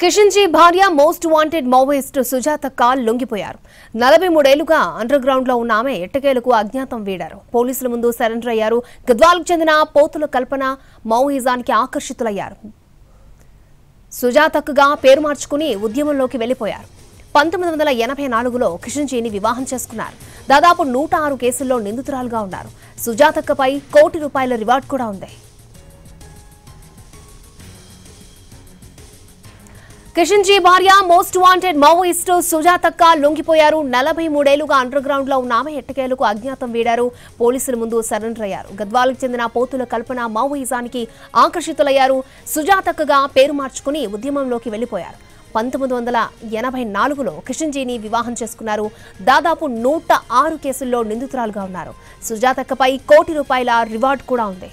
కిషన్జీ భార్య most wanted Maoist సుజాతక్క లొంగిపోయారు. 43 ఏళ్లుగా under ground లో ఉన్న ఆమె ఎట్టకేలకు అజ్ఞాతం వీడారు. పోలీసుల ముందు సరెండర్ అయ్యారు. గద్వాలకు చెందిన పోతుల కల్పన మావోయిజానికి ఆకర్షితులయ్యారు. సుజాతక్కగా పేరు మార్చుకుని ఉద్యమంలోకి వెళ్లిపోయారు. 1984లో కిషన్జీని వివాహం చేసుకున్నారు. దాదాపు 106 కేసుల్లో నిందితురాలుగా ఉన్నారు. సుజాతక్కపై ₹1 కోటి రివార్డ్ కూడా ఉంది. కిషన్జీ భార్య మోస్ట్ వాంటెడ్ మావోయిస్ట్ సుజాతక్క లొంగిపోయారు. 43 ఏళ్లుగా అండర్ గ్రౌండ్ లో ఉన్న ఆమె ఎట్టకేలకు అజ్ఞాతం వీడారు. పోలీసుల ముందు సరెండర్ అయ్యారు. గద్వాలకు చెందిన పోతుల కల్పన మావోయిజానికి ఆకర్షితులయ్యారు. సుజాతక్కగా పేరు మార్చుకుని ఉద్యమంలోకి వెళ్లిపోయారు. 1984లో కిషన్జీని వివాహం చేసుకున్నారు. దాదాపు 106 కేసుల్లో నిందితురాలుగా ఉన్నారు. సుజాతక్కపై ₹1 కోటి రివార్డ్ కూడా ఉంది.